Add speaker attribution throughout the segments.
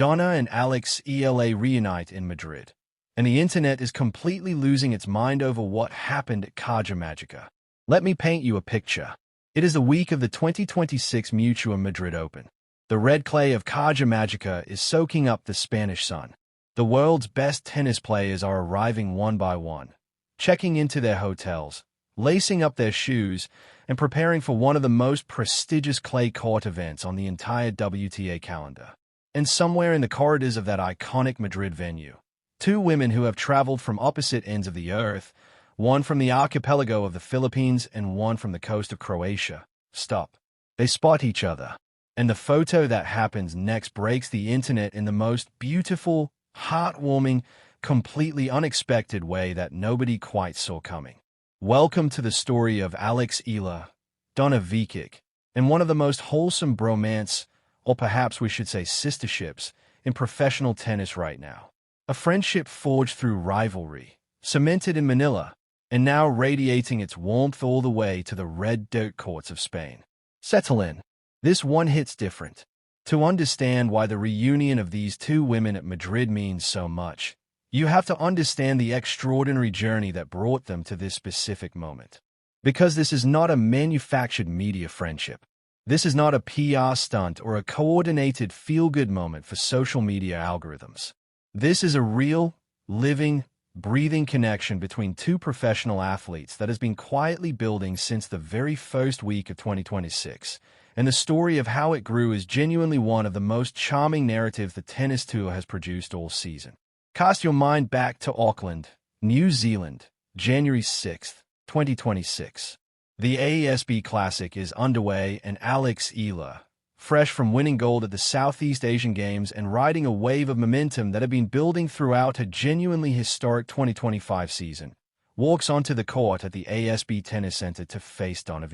Speaker 1: Donna and Eala Reunite in Madrid, and the internet is completely losing its mind over what happened at CAJA MAGICA. Let me paint you a picture. It is the week of the 2026 Mutua Madrid Open. The red clay of CAJA MAGICA is soaking up the Spanish sun. The world's best tennis players are arriving one by one, checking into their hotels, lacing up their shoes, and preparing for one of the most prestigious clay court events on the entire WTA calendar. And somewhere in the corridors of that iconic Madrid venue, two women who have traveled from opposite ends of the earth, one from the archipelago of the Philippines and one from the coast of Croatia, stop. They spot each other, and the photo that happens next breaks the internet in the most beautiful, heartwarming, completely unexpected way that nobody quite saw coming. Welcome to the story of Eala, Donna and one of the most wholesome bromance, or perhaps we should say sisterships, in professional tennis right now. A friendship forged through rivalry, cemented in Manila, and now radiating its warmth all the way to the red dirt courts of Spain. Settle in. This one hits different. To understand why the reunion of these two women at Madrid means so much, you have to understand the extraordinary journey that brought them to this specific moment. Because this is not a manufactured media friendship. This is not a PR stunt or a coordinated feel-good moment for social media algorithms. This is a real, living, breathing connection between two professional athletes that has been quietly building since the very first week of 2026, and the story of how it grew is genuinely one of the most charming narratives the tennis tour has produced all season. Cast your mind back to Auckland, New Zealand, January 6, 2026. The ASB Classic is underway and Eala, fresh from winning gold at the Southeast Asian Games and riding a wave of momentum that had been building throughout a genuinely historic 2025 season, walks onto the court at the ASB Tennis Center to face Donna.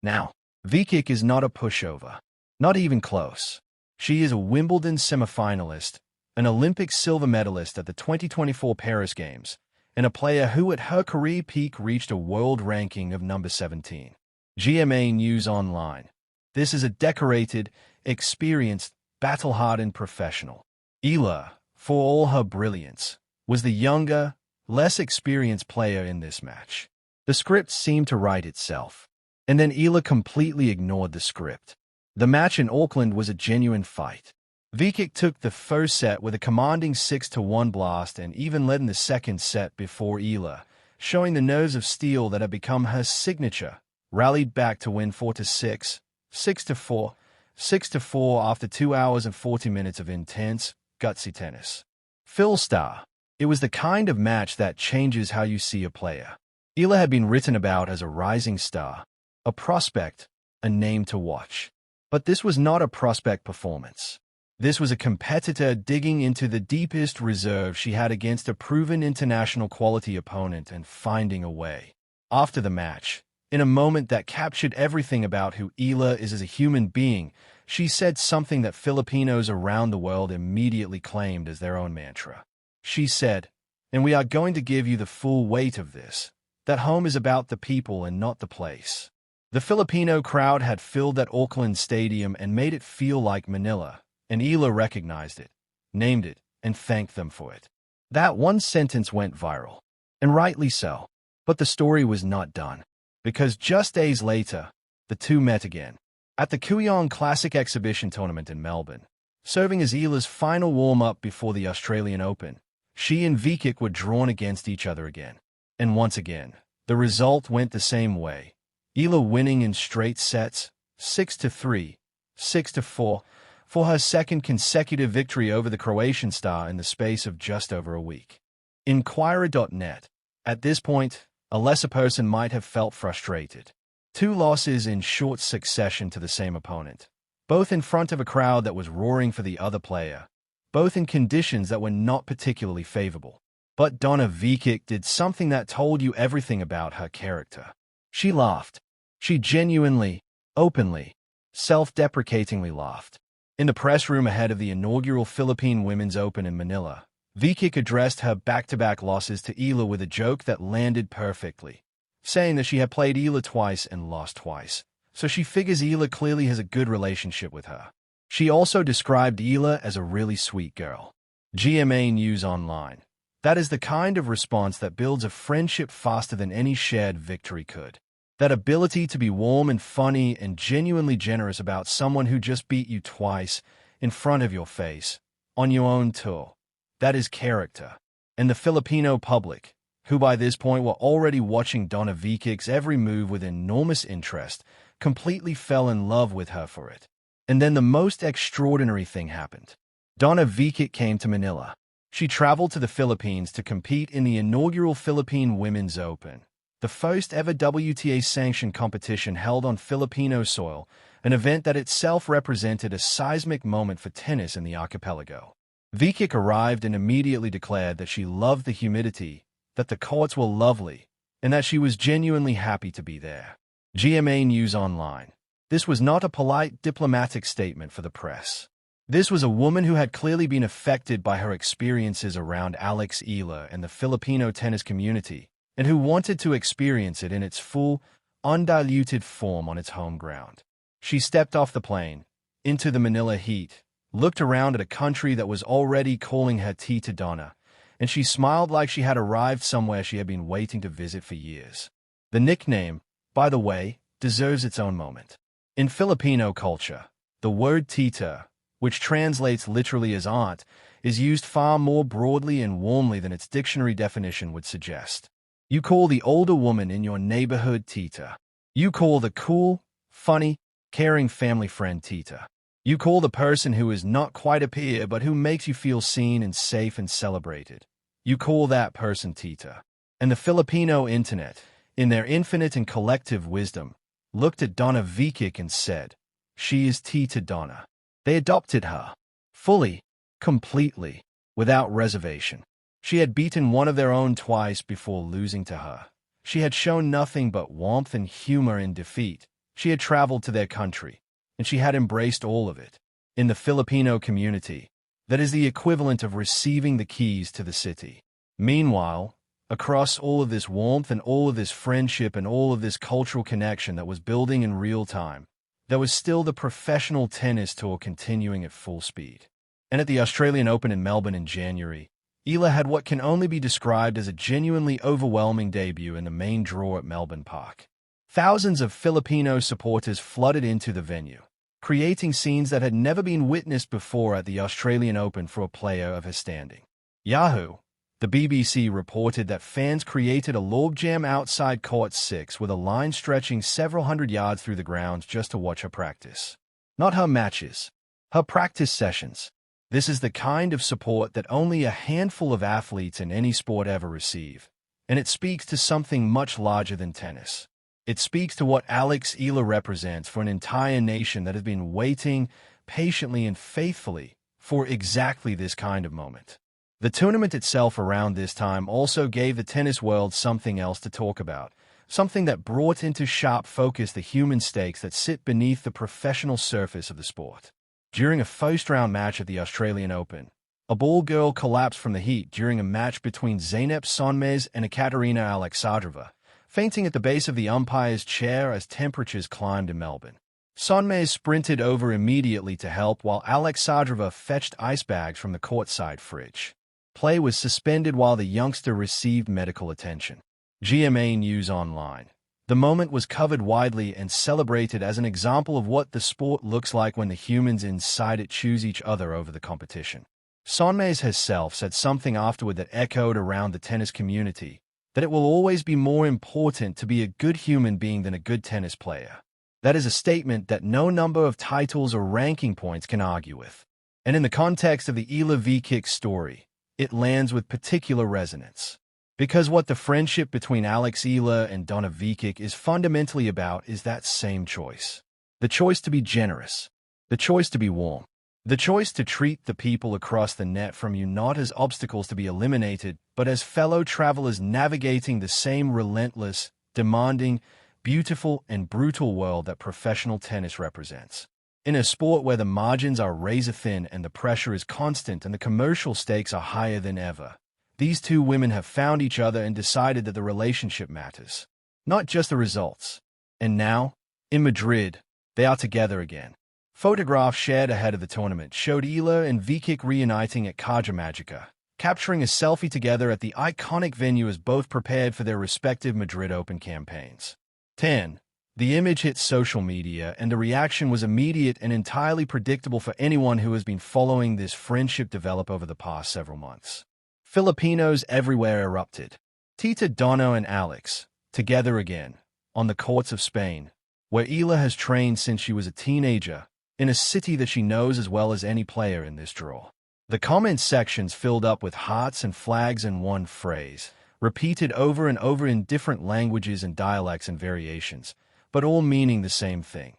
Speaker 1: Now, Vikic is not a pushover, not even close. She is a Wimbledon semifinalist, an Olympic silver medalist at the 2024 Paris Games, and a player who at her career peak reached a world ranking of number 17. GMA News Online. This is a decorated, experienced, battle-hardened professional. Eala, for all her brilliance, was the younger, less experienced player in this match. The script seemed to write itself, and then Eala completely ignored the script. The match in Auckland was a genuine fight. Vikic took the first set with a commanding 6-1 blast and even led in the second set before Eala, showing the nerves of steel that had become her signature, rallied back to win 4-6, 6-4, 6-4 after 2 hours and 40 minutes of intense, gutsy tennis. Phil Starr. It was the kind of match that changes how you see a player. Eala had been written about as a rising star, a prospect, a name to watch. But this was not a prospect performance. This was a competitor digging into the deepest reserve she had against a proven international quality opponent and finding a way. After the match, in a moment that captured everything about who Eala is as a human being, she said something that Filipinos around the world immediately claimed as their own mantra. She said, "And we are going to give you the full weight of this, that home is about the people and not the place." The Filipino crowd had filled that Auckland stadium and made it feel like Manila, and Eala recognized it, named it, and thanked them for it. That one sentence went viral, and rightly so. But the story was not done, because just days later, the two met again, at the CAJA Classic Exhibition Tournament in Melbourne. Serving as Eala's final warm-up before the Australian Open, she and Vikic were drawn against each other again. And once again, the result went the same way. Eala winning in straight sets, 6-3, 6-4, for her second consecutive victory over the Croatian star in the space of just over a week. Inquirer.net. At this point, a lesser person might have felt frustrated. 2 losses in short succession to the same opponent, both in front of a crowd that was roaring for the other player, both in conditions that were not particularly favorable. But Donna did something that told you everything about her character. She laughed. She genuinely, openly, self-deprecatingly laughed. In the press room ahead of the inaugural Philippine Women's Open in Manila, Vikic addressed her back-to-back losses to Eala with a joke that landed perfectly, saying that she had played Eala twice and lost twice, so she figures Eala clearly has a good relationship with her. She also described Eala as a really sweet girl. GMA News Online. That is the kind of response that builds a friendship faster than any shared victory could. That ability to be warm and funny and genuinely generous about someone who just beat you twice, in front of your face, on your own tour. That is character. And the Filipino public, who by this point were already watching Donna Vicic's every move with enormous interest, completely fell in love with her for it. And then the most extraordinary thing happened. Donna Vicic came to Manila. She traveled to the Philippines to compete in the inaugural Philippine Women's Open, the first ever WTA-sanctioned competition held on Filipino soil, an event that itself represented a seismic moment for tennis in the archipelago. Vicic arrived and immediately declared that she loved the humidity, that the courts were lovely, and that she was genuinely happy to be there. GMA News Online. This was not a polite diplomatic statement for the press. This was a woman who had clearly been affected by her experiences around Alex Eala and the Filipino tennis community, and who wanted to experience it in its full, undiluted form on its home ground. She stepped off the plane, into the Manila heat, looked around at a country that was already calling her Tita Donna, and she smiled like she had arrived somewhere she had been waiting to visit for years. The nickname, by the way, deserves its own moment. In Filipino culture, the word tita, which translates literally as aunt, is used far more broadly and warmly than its dictionary definition would suggest. You call the older woman in your neighborhood tita. You call the cool, funny, caring family friend tita. You call the person who is not quite a peer but who makes you feel seen and safe and celebrated. You call that person tita. And the Filipino internet, in their infinite and collective wisdom, looked at Donna Vicic and said, "She is Tita Donna." They adopted her. Fully, completely, without reservation. She had beaten one of their own twice before losing to her. She had shown nothing but warmth and humor in defeat. She had traveled to their country, and she had embraced all of it. In the Filipino community, that is the equivalent of receiving the keys to the city. Meanwhile, across all of this warmth and all of this friendship and all of this cultural connection that was building in real time, there was still the professional tennis tour continuing at full speed. And at the Australian Open in Melbourne in January, Eala had what can only be described as a genuinely overwhelming debut in the main draw at Melbourne Park. Thousands of Filipino supporters flooded into the venue, creating scenes that had never been witnessed before at the Australian Open for a player of her standing. Yahoo! The BBC reported that fans created a logjam outside Court 6 with a line stretching several hundred yards through the grounds just to watch her practice. Not her matches, her practice sessions. This is the kind of support that only a handful of athletes in any sport ever receive, and it speaks to something much larger than tennis. It speaks to what Alex Eala represents for an entire nation that has been waiting patiently and faithfully for exactly this kind of moment. The tournament itself around this time also gave the tennis world something else to talk about, something that brought into sharp focus the human stakes that sit beneath the professional surface of the sport. During a first-round match at the Australian Open, a ball girl collapsed from the heat during a match between Zeynep Sonmez and Ekaterina Alexandrova, fainting at the base of the umpire's chair as temperatures climbed in Melbourne. Sonmez sprinted over immediately to help while Alexandrova fetched ice bags from the courtside fridge. Play was suspended while the youngster received medical attention. GMA News Online. The moment was covered widely and celebrated as an example of what the sport looks like when the humans inside it choose each other over the competition. Sonmez herself said something afterward that echoed around the tennis community, that it will always be more important to be a good human being than a good tennis player. That is a statement that no number of titles or ranking points can argue with. And in the context of the Eala Vicic story, it lands with particular resonance. Because what the friendship between Alex Eala and Donna Vicic is fundamentally about is that same choice. The choice to be generous. The choice to be warm. The choice to treat the people across the net from you not as obstacles to be eliminated, but as fellow travelers navigating the same relentless, demanding, beautiful, and brutal world that professional tennis represents. In a sport where the margins are razor-thin and the pressure is constant and the commercial stakes are higher than ever, these two women have found each other and decided that the relationship matters, not just the results. And now, in Madrid, they are together again. Photographs shared ahead of the tournament showed Eala and Vikic reuniting at CAJA MAGICA, capturing a selfie together at the iconic venue as both prepared for their respective Madrid Open campaigns. 10. The image hit social media, and the reaction was immediate and entirely predictable for anyone who has been following this friendship develop over the past several months. Filipinos everywhere erupted. Tita Donna and Alex, together again, on the courts of Spain, where Eala has trained since she was a teenager, in a city that she knows as well as any player in this draw. The comment sections filled up with hearts and flags in one phrase, repeated over and over in different languages and dialects and variations, but all meaning the same thing.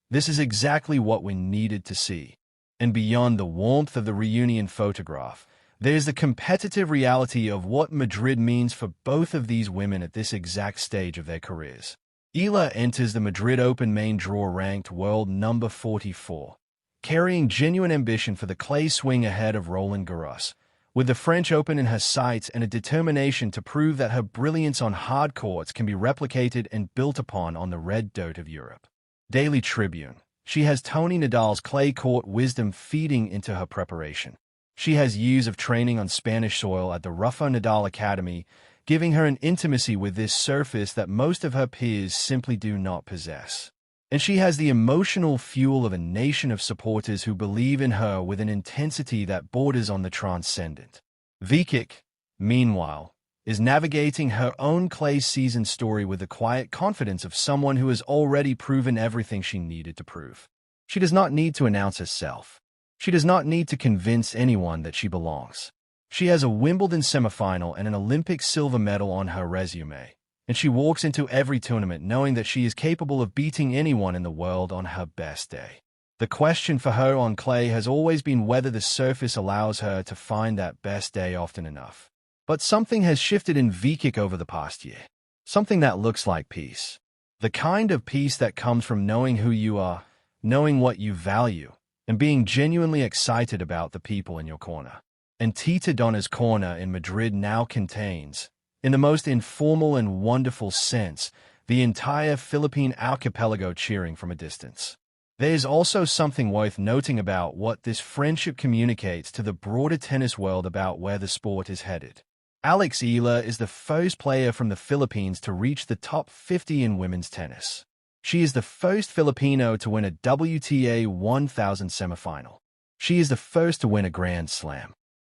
Speaker 1: This is exactly what we needed to see. And beyond the warmth of the reunion photograph, there's the competitive reality of what Madrid means for both of these women at this exact stage of their careers. Eala enters the Madrid Open main draw ranked world number 44, carrying genuine ambition for the clay swing ahead of Roland Garros, with the French Open in her sights and a determination to prove that her brilliance on hard courts can be replicated and built upon on the red dirt of Europe. Daily Tribune. She has Tony Nadal's clay court wisdom feeding into her preparation. She has years of training on Spanish soil at the Rafa Nadal Academy, giving her an intimacy with this surface that most of her peers simply do not possess. And she has the emotional fuel of a nation of supporters who believe in her with an intensity that borders on the transcendent. Vikic, meanwhile, is navigating her own clay season story with the quiet confidence of someone who has already proven everything she needed to prove. She does not need to announce herself. She does not need to convince anyone that she belongs. She has a Wimbledon semifinal and an Olympic silver medal on her resume, and she walks into every tournament knowing that she is capable of beating anyone in the world on her best day. The question for her on clay has always been whether the surface allows her to find that best day often enough. But something has shifted in Vikic over the past year. Something that looks like peace. The kind of peace that comes from knowing who you are, knowing what you value, and being genuinely excited about the people in your corner. And Tita Donna's corner in Madrid now contains, in the most informal and wonderful sense, the entire Philippine archipelago cheering from a distance. There is also something worth noting about what this friendship communicates to the broader tennis world about where the sport is headed. Alex Eala is the first player from the Philippines to reach the top 50 in women's tennis. She is the first Filipino to win a WTA 1000 semifinal. She is the first to win a Grand Slam.